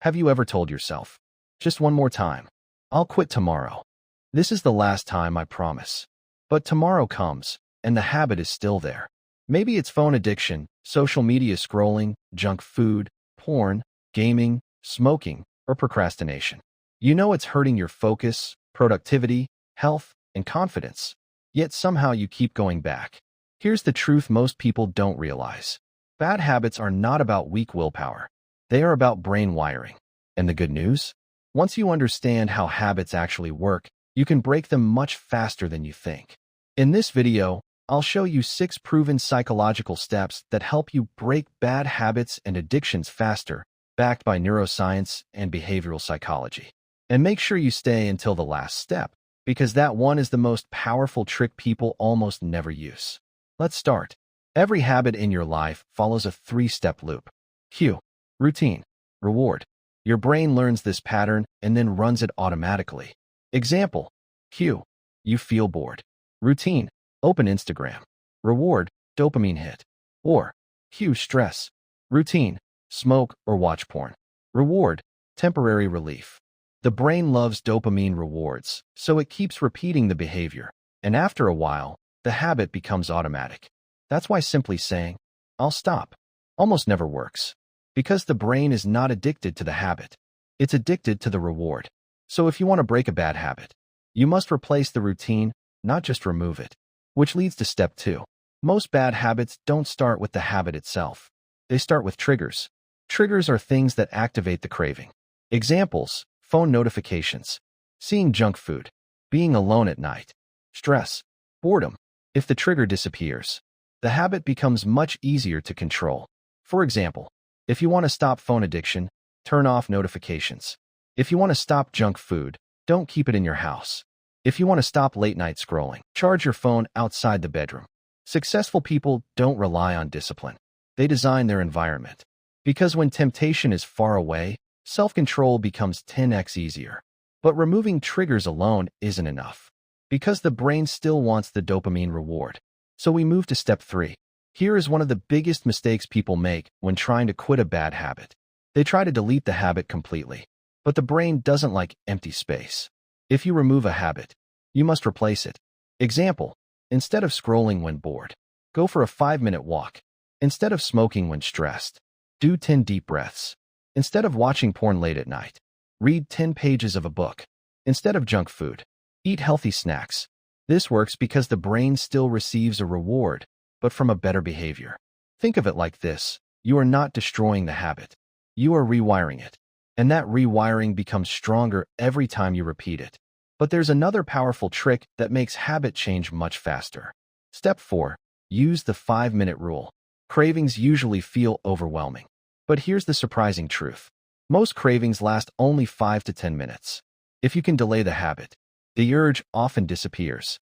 Have you ever told yourself, just one more time, I'll quit tomorrow? This is the last time, I promise. But tomorrow comes, and the habit is still there. Maybe it's phone addiction, social media scrolling, junk food, porn, gaming, smoking, or procrastination. You know it's hurting your focus, productivity, health, and confidence. Yet somehow you keep going back. Here's the truth most people don't realize. Bad habits are not about weak willpower. They are about brain wiring. And the good news? Once you understand how habits actually work, you can break them much faster than you think. In this video, I'll show you 6 proven psychological steps that help you break bad habits and addictions faster, backed by neuroscience and behavioral psychology. And make sure you stay until the last step, because that one is the most powerful trick people almost never use. Let's start. Every habit in your life follows a 3-step loop. Cue, routine, reward. Your brain learns this pattern and then runs it automatically. Example, cue, you feel bored. Routine, open Instagram. Reward, dopamine hit. Or, cue, stress. Routine, smoke or watch porn. Reward, temporary relief. The brain loves dopamine rewards, so it keeps repeating the behavior. And after a while, the habit becomes automatic. That's why simply saying, I'll stop, almost never works. Because the brain is not addicted to the habit. It's addicted to the reward. So if you want to break a bad habit, you must replace the routine, not just remove it. Which leads to step 2. Most bad habits don't start with the habit itself. They start with triggers. Triggers are things that activate the craving. Examples, phone notifications, seeing junk food, being alone at night, stress, boredom. If the trigger disappears, the habit becomes much easier to control. For example, if you want to stop phone addiction, turn off notifications. If you want to stop junk food, don't keep it in your house. If you want to stop late-night scrolling, charge your phone outside the bedroom. Successful people don't rely on discipline. They design their environment. Because when temptation is far away, self-control becomes 10x easier. But removing triggers alone isn't enough. Because the brain still wants the dopamine reward. So we move to step 3. Here is one of the biggest mistakes people make when trying to quit a bad habit. They try to delete the habit completely. But the brain doesn't like empty space. If you remove a habit, you must replace it. Example, instead of scrolling when bored, go for a 5-minute walk. Instead of smoking when stressed, do 10 deep breaths. Instead of watching porn late at night, read 10 pages of a book. Instead of junk food, eat healthy snacks. This works because the brain still receives a reward, but from a better behavior. Think of it like this. You are not destroying the habit. You are rewiring it. And that rewiring becomes stronger every time you repeat it. But there's another powerful trick that makes habit change much faster. Step 4. Use the 5-minute rule. Cravings usually feel overwhelming. But here's the surprising truth. Most cravings last only 5 to 10 minutes. If you can delay the habit, the urge often disappears.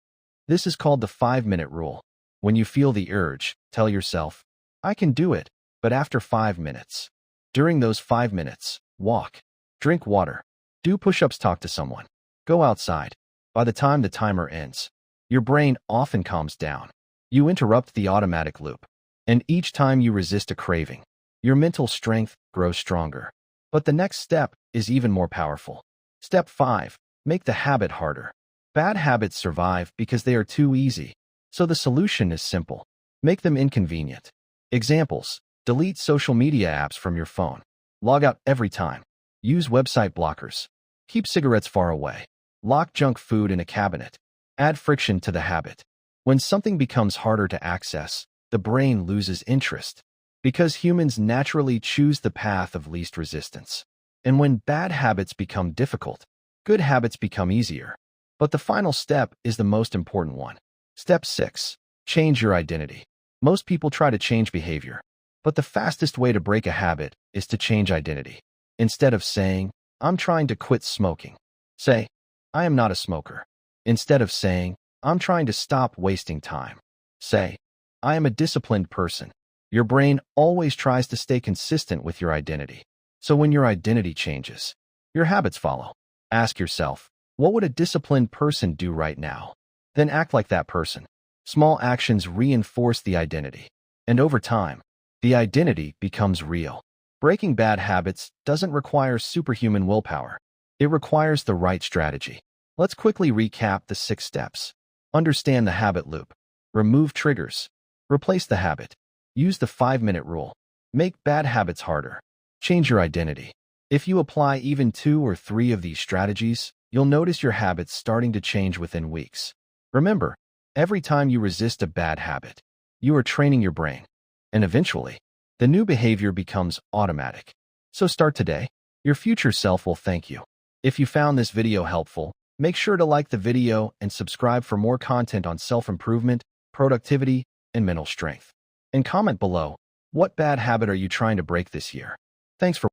This is called the 5-minute rule. When you feel the urge, tell yourself, I can do it, but after 5 minutes. During those 5 minutes, walk, drink water, do push-ups, talk to someone, go outside. By the time the timer ends, your brain often calms down. You interrupt the automatic loop. And each time you resist a craving, your mental strength grows stronger. But the next step is even more powerful. Step 5. Make the habit harder. Bad habits survive because they are too easy. So the solution is simple. Make them inconvenient. Examples, delete social media apps from your phone. Log out every time. Use website blockers. Keep cigarettes far away. Lock junk food in a cabinet. Add friction to the habit. When something becomes harder to access, the brain loses interest. Because humans naturally choose the path of least resistance. And when bad habits become difficult, good habits become easier. But the final step is the most important one. Step 6. Change your identity. Most people try to change behavior. But the fastest way to break a habit is to change identity. Instead of saying, I'm trying to quit smoking, say, I am not a smoker. Instead of saying, I'm trying to stop wasting time, say, I am a disciplined person. Your brain always tries to stay consistent with your identity. So when your identity changes, your habits follow. Ask yourself, what would a disciplined person do right now? Then act like that person. Small actions reinforce the identity. And over time, the identity becomes real. Breaking bad habits doesn't require superhuman willpower. It requires the right strategy. Let's quickly recap the 6 steps. Understand the habit loop. Remove triggers. Replace the habit. Use the 5-minute rule. Make bad habits harder. Change your identity. If you apply even 2 or 3 of these strategies, you'll notice your habits starting to change within weeks. Remember, every time you resist a bad habit, you are training your brain. And eventually, the new behavior becomes automatic. So start today. Your future self will thank you. If you found this video helpful, make sure to like the video and subscribe for more content on self-improvement, productivity, and mental strength. And comment below, what bad habit are you trying to break this year? Thanks for